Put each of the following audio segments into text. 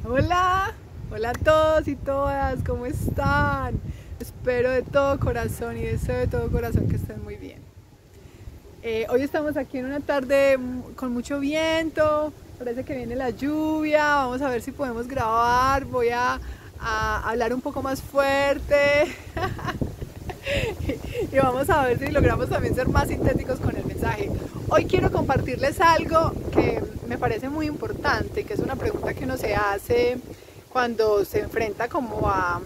Hola, hola a todos y todas, ¿cómo están? Espero de todo corazón y deseo de todo corazón que estén muy bien. Hoy estamos aquí en una tarde con mucho viento, parece que viene la lluvia, vamos a ver si podemos grabar, voy a hablar un poco más fuerte y vamos a ver si logramos también ser más sintéticos con el mensaje. Hoy quiero compartirles algo que me parece muy importante, que es una pregunta que uno se hace cuando se enfrenta como a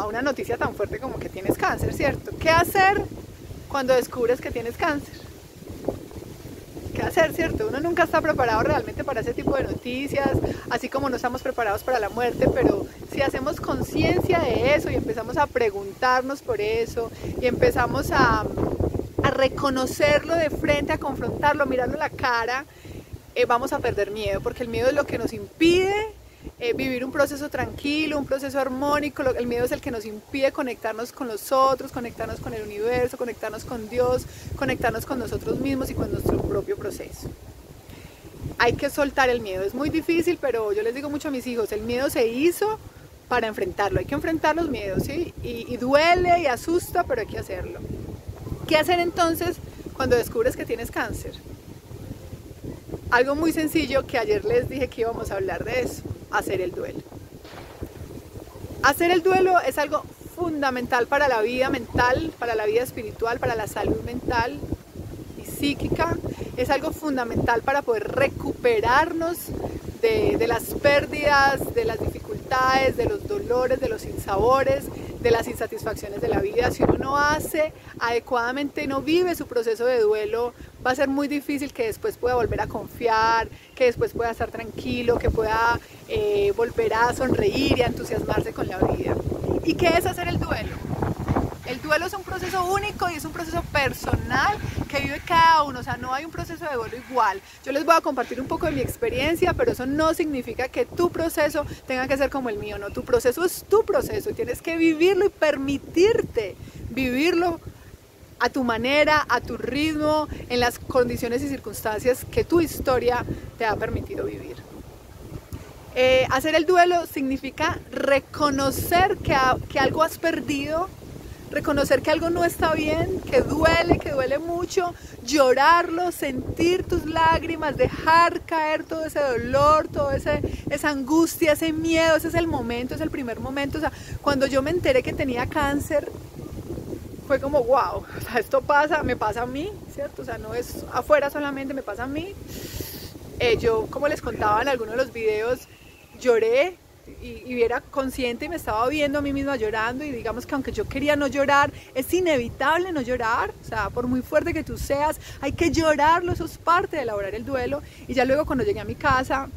una noticia tan fuerte como que tienes cáncer, ¿cierto? ¿Qué hacer cuando descubres que tienes cáncer? ¿Qué hacer, cierto? Uno nunca está preparado realmente para ese tipo de noticias, así como no estamos preparados para la muerte, pero si hacemos conciencia de eso y empezamos a preguntarnos por eso y empezamos a reconocerlo de frente, a confrontarlo, a mirarlo en la cara, vamos a perder miedo, porque el miedo es lo que nos impide vivir un proceso tranquilo, un proceso armónico. El miedo es el que nos impide conectarnos con los otros, conectarnos con el universo, conectarnos con Dios, conectarnos con nosotros mismos y con nuestro propio proceso. Hay que soltar el miedo, es muy difícil, pero yo les digo mucho a mis hijos, el miedo se hizo para enfrentarlo, hay que enfrentar los miedos, ¿sí? Y duele y asusta, pero hay que hacerlo. ¿Qué hacer entonces cuando descubres que tienes cáncer? Algo muy sencillo que ayer les dije que íbamos a hablar de eso, hacer el duelo. Hacer el duelo es algo fundamental para la vida mental, para la vida espiritual, para la salud mental y psíquica. Es algo fundamental para poder recuperarnos de las pérdidas, de las dificultades, de los dolores, de los sinsabores, de las insatisfacciones de la vida. Si uno no hace adecuadamente, no vive su proceso de duelo, va a ser muy difícil que después pueda volver a confiar, que después pueda estar tranquilo, que pueda volver a sonreír y a entusiasmarse con la vida. ¿Y qué es hacer el duelo? El duelo es un proceso único y es un proceso personal que vive cada uno, o sea, no hay un proceso de duelo igual. Yo les voy a compartir un poco de mi experiencia, pero eso no significa que tu proceso tenga que ser como el mío, no, tu proceso es tu proceso y tienes que vivirlo y permitirte vivirlo a tu manera, a tu ritmo, en las condiciones y circunstancias que tu historia te ha permitido vivir. Hacer el duelo significa reconocer que algo has perdido, reconocer que algo no está bien, que duele mucho, llorarlo, sentir tus lágrimas, dejar caer todo ese dolor, toda esa angustia, ese miedo. Ese es el momento, es el primer momento. O sea, cuando yo me enteré que tenía cáncer, fue como wow, o sea, esto pasa, me pasa a mí, ¿cierto? O sea, no es afuera solamente, me pasa a mí. Yo, como les contaba en algunos de los videos, lloré y era consciente y me estaba viendo a mí misma llorando, y digamos que aunque yo quería no llorar, es inevitable no llorar. O sea, por muy fuerte que tú seas, hay que llorarlo, eso es parte de elaborar el duelo. Y ya luego cuando llegué a mi casa,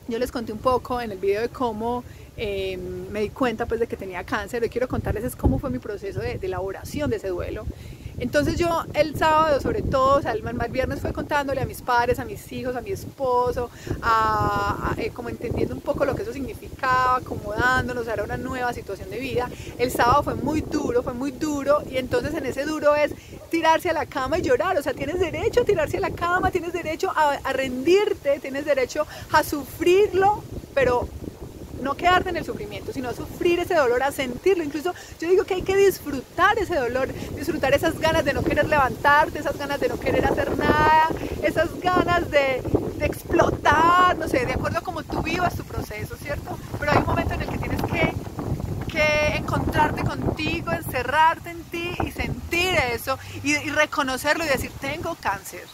yo les conté un poco en el video de cómo me di cuenta pues de que tenía cáncer. Hoy quiero contarles es cómo fue mi proceso de elaboración de ese duelo. Entonces yo el sábado sobre todo, o sea, el viernes fue contándole a mis padres, a mis hijos, a mi esposo, como entendiendo un poco lo que eso significaba, acomodándonos, era una nueva situación de vida. El sábado fue muy duro, y entonces en ese duro es tirarse a la cama y llorar. O sea, tienes derecho a tirarse a la cama, tienes derecho a rendirte, tienes derecho a sufrirlo, pero no quedarte en el sufrimiento, sino a sufrir ese dolor, a sentirlo. Incluso yo digo que hay que disfrutar ese dolor, disfrutar esas ganas de no querer levantarte, esas ganas de no querer hacer nada, esas ganas de explotar, no sé, de acuerdo a cómo tú vivas tu proceso, ¿cierto? Pero hay un momento en el que tienes que encontrarte contigo, encerrarte en ti y sentir eso y reconocerlo y decir, tengo cáncer.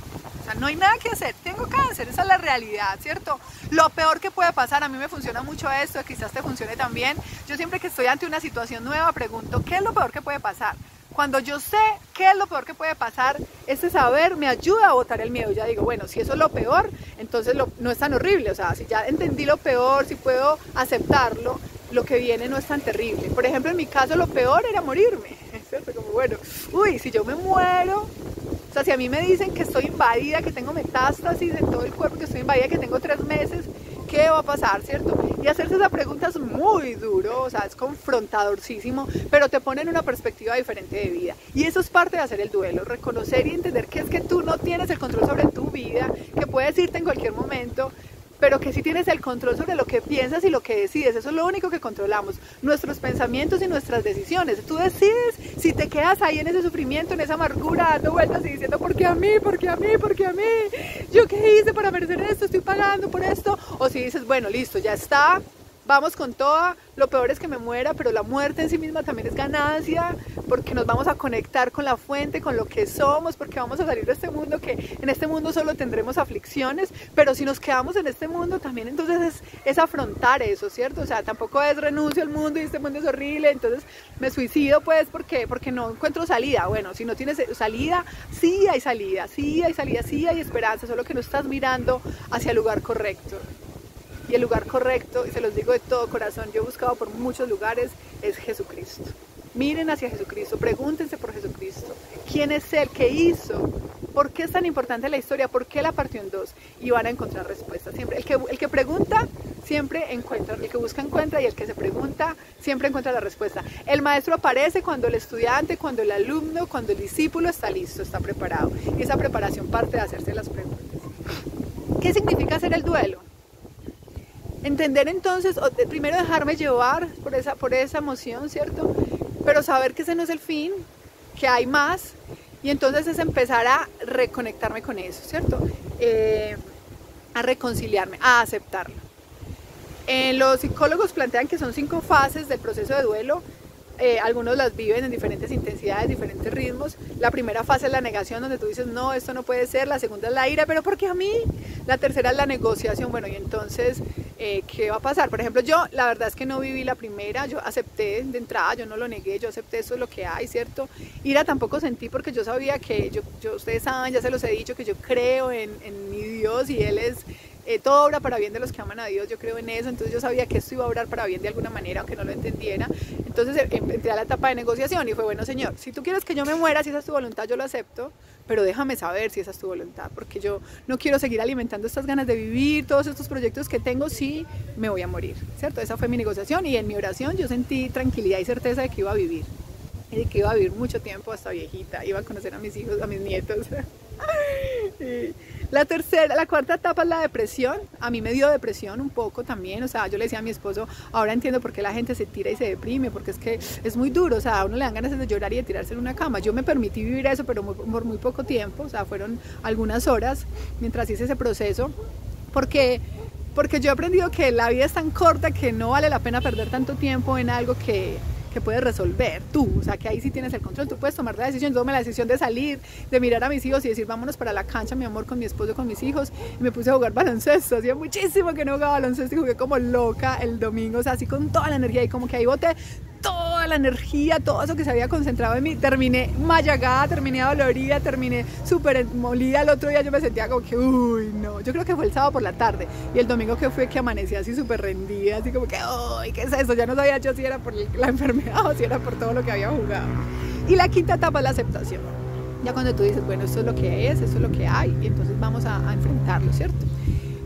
O sea, no hay nada que hacer, tengo cáncer, esa es la realidad, ¿cierto? Lo peor que puede pasar, a mí me funciona mucho esto, quizás te funcione también. Yo siempre que estoy ante una situación nueva pregunto, ¿qué es lo peor que puede pasar? Cuando yo sé qué es lo peor que puede pasar, ese saber me ayuda a botar el miedo. Ya digo, bueno, si eso es lo peor, entonces no es tan horrible. O sea, si ya entendí lo peor, si puedo aceptarlo, lo que viene no es tan terrible. Por ejemplo, en mi caso lo peor era morirme, ¿cierto? Como bueno, uy, si yo me muero, o sea, si a mí me dicen que estoy invadida, que tengo metástasis en todo el cuerpo, que estoy invadida, que tengo 3 meses, ¿qué va a pasar, cierto? Y hacerse esa pregunta es muy duro, o sea, es confrontadorcísimo, pero te pone en una perspectiva diferente de vida. Y eso es parte de hacer el duelo, reconocer y entender que es que tú no tienes el control sobre tu vida, que puedes irte en cualquier momento, pero que sí tienes el control sobre lo que piensas y lo que decides. Eso es lo único que controlamos, nuestros pensamientos y nuestras decisiones. Tú decides si te quedas ahí en ese sufrimiento, en esa amargura, dando vueltas y diciendo ¿por qué a mí? ¿Por qué a mí? ¿Por qué a mí? ¿Yo qué hice para merecer esto? ¿Estoy pagando por esto? O si dices, bueno, listo, ya está, vamos con toda, lo peor es que me muera, pero la muerte en sí misma también es ganancia, porque nos vamos a conectar con la fuente, con lo que somos, porque vamos a salir de este mundo, que en este mundo solo tendremos aflicciones, pero si nos quedamos en este mundo también entonces es afrontar eso, ¿cierto? O sea, tampoco es renuncio al mundo y este mundo es horrible, entonces me suicido pues porque no encuentro salida. Bueno, si no tienes salida, sí hay salida, sí hay salida, sí hay esperanza, solo que no estás mirando hacia el lugar correcto. Y el lugar correcto, y se los digo de todo corazón, yo he buscado por muchos lugares, es Jesucristo. Miren hacia Jesucristo, pregúntense por Jesucristo. ¿Quién es Él? ¿Qué hizo? ¿Por qué es tan importante la historia? ¿Por qué la partió en dos? Y van a encontrar respuestas siempre. El que pregunta siempre encuentra, el que busca encuentra, y el que se pregunta siempre encuentra la respuesta. El maestro aparece cuando el estudiante, cuando el alumno, cuando el discípulo está listo, está preparado. Y esa preparación parte de hacerse las preguntas. ¿Qué significa hacer el duelo? Entender entonces, primero dejarme llevar por esa emoción, ¿cierto? Pero saber que ese no es el fin, que hay más, y entonces es empezar a reconectarme con eso, ¿cierto? A reconciliarme, a aceptarlo. Los psicólogos plantean que son 5 fases del proceso de duelo. Algunos las viven en diferentes intensidades, diferentes ritmos. La primera fase es la negación, donde tú dices, no, esto no puede ser. La segunda es la ira, pero ¿por qué a mí? La tercera es la negociación. Bueno, y entonces, ¿qué va a pasar? Por ejemplo, yo la verdad es que no viví la primera, yo acepté de entrada, yo no lo negué, yo acepté, eso es lo que hay, ¿cierto? Ira tampoco sentí, porque yo sabía que, ustedes saben, ya se los he dicho, que yo creo en mi Dios, y Él es... todo obra para bien de los que aman a Dios, yo creo en eso. Entonces yo sabía que esto iba a obrar para bien de alguna manera, aunque no lo entendiera. Entonces entré a la etapa de negociación y fue, bueno, Señor, si tú quieres que yo me muera, si esa es tu voluntad, yo lo acepto, pero déjame saber si esa es tu voluntad, porque yo no quiero seguir alimentando estas ganas de vivir, todos estos proyectos que tengo, sí me voy a morir, ¿cierto? Esa fue mi negociación, y en mi oración yo sentí tranquilidad y certeza de que iba a vivir, y de que iba a vivir mucho tiempo hasta viejita, iba a conocer a mis hijos, a mis nietos. La cuarta etapa es la depresión. A mí me dio depresión un poco también, o sea, yo le decía a mi esposo, ahora entiendo por qué la gente se tira y se deprime, porque es que es muy duro, o sea, a uno le dan ganas de llorar y de tirarse en una cama. Yo me permití vivir eso, pero por muy poco tiempo, o sea, fueron algunas horas mientras hice ese proceso, porque yo he aprendido que la vida es tan corta que no vale la pena perder tanto tiempo en algo que puedes resolver tú, o sea, que ahí sí tienes el control, tú puedes tomar la decisión. Yo tomé la decisión de salir, de mirar a mis hijos y decir, vámonos para la cancha, mi amor, con mi esposo, con mis hijos, y me puse a jugar baloncesto. Hacía muchísimo que no jugaba baloncesto y jugué como loca el domingo, o sea, así con toda la energía, y como que ahí boté toda la energía, todo eso que se había concentrado en mí. Terminé mayagada, terminé dolorida, terminé súper molida. El otro día yo me sentía como que, uy, no. Yo creo que fue el sábado por la tarde, y el domingo que fue que amanecí así súper rendida, así como que, uy, ¿qué es eso? Ya no sabía yo si era por la enfermedad o si era por todo lo que había jugado. Y la quinta etapa es la aceptación. Ya cuando tú dices, bueno, esto es lo que es, esto es lo que hay, y entonces vamos a enfrentarlo, ¿cierto?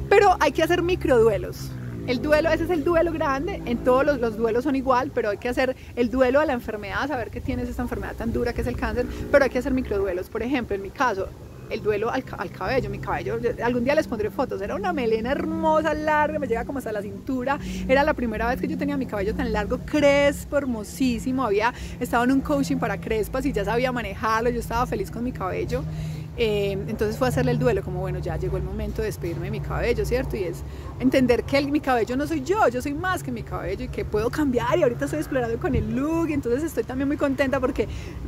Pero hay que hacer microduelos. El duelo, ese es el duelo grande, en todos los duelos son igual, pero hay que hacer el duelo a la enfermedad, saber que tienes esta enfermedad tan dura que es el cáncer, pero hay que hacer microduelos. Por ejemplo, en mi caso, el duelo al cabello, mi cabello, algún día les pondré fotos, era una melena hermosa, larga, me llega como hasta la cintura, era la primera vez que yo tenía mi cabello tan largo, crespo, hermosísimo, había estado en un coaching para crespas y ya sabía manejarlo, yo estaba feliz con mi cabello. Entonces fue hacerle el duelo, como bueno, ya llegó el momento de despedirme de mi cabello, ¿cierto? Y es entender que mi cabello no soy yo soy más que mi cabello, y que puedo cambiar, y ahorita estoy explorando con el look, y entonces estoy también muy contenta porque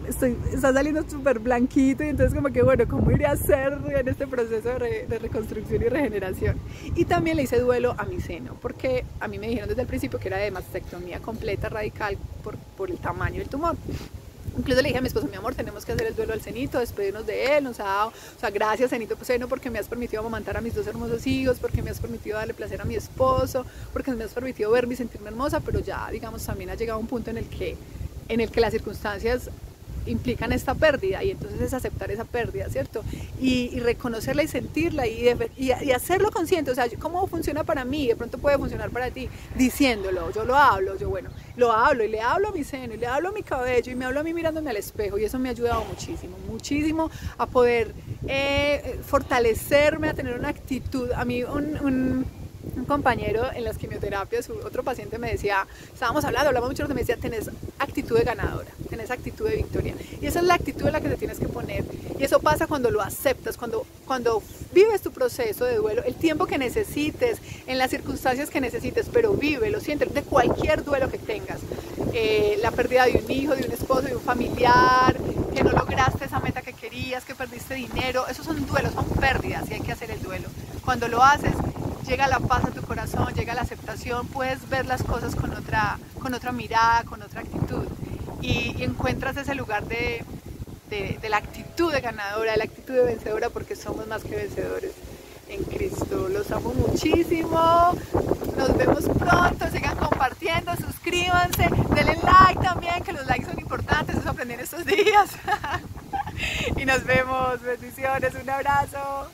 está saliendo súper blanquito, y entonces como que bueno, ¿cómo iré a hacer en este proceso de reconstrucción y regeneración? Y también le hice duelo a mi seno, porque a mí me dijeron desde el principio que era de mastectomía completa, radical, por el tamaño del tumor. Incluso le dije a mi esposo, mi amor, tenemos que hacer el duelo al cenito, despedirnos de él, nos ha dado, o sea, gracias cenito seno, porque me has permitido amamantar a mis 2 hermosos hijos, porque me has permitido darle placer a mi esposo, porque me has permitido verme y sentirme hermosa, pero ya, digamos, también ha llegado un punto en el que las circunstancias implican esta pérdida, y entonces es aceptar esa pérdida, ¿cierto? Y reconocerla y sentirla y hacerlo consciente, o sea, cómo funciona para mí, de pronto puede funcionar para ti, diciéndolo. Yo lo hablo, yo bueno, lo hablo, y le hablo a mi seno, y le hablo a mi cabello, y me hablo a mí mirándome al espejo, y eso me ha ayudado muchísimo, muchísimo a poder fortalecerme, a tener una actitud. A mí compañero en las quimioterapias, otro paciente me decía, hablamos mucho, me decía, tenés actitud de ganadora, tenés actitud de victoria. Y esa es la actitud en la que te tienes que poner. Y eso pasa cuando lo aceptas, cuando vives tu proceso de duelo, el tiempo que necesites, en las circunstancias que necesites, pero vívelo, siente de cualquier duelo que tengas. La pérdida de un hijo, de un esposo, de un familiar, que no lograste esa meta que querías, que perdiste dinero, esos son duelos, son pérdidas y hay que hacer el duelo. Cuando lo haces, llega la paz a tu corazón, llega la aceptación, puedes ver las cosas con otra mirada, con otra actitud y encuentras ese lugar de la actitud de ganadora, de la actitud de vencedora, porque somos más que vencedores en Cristo. Los amo muchísimo, nos vemos pronto, sigan compartiendo, suscríbanse, denle like también, que los likes son importantes, eso aprendí en estos días. Y nos vemos, bendiciones, un abrazo.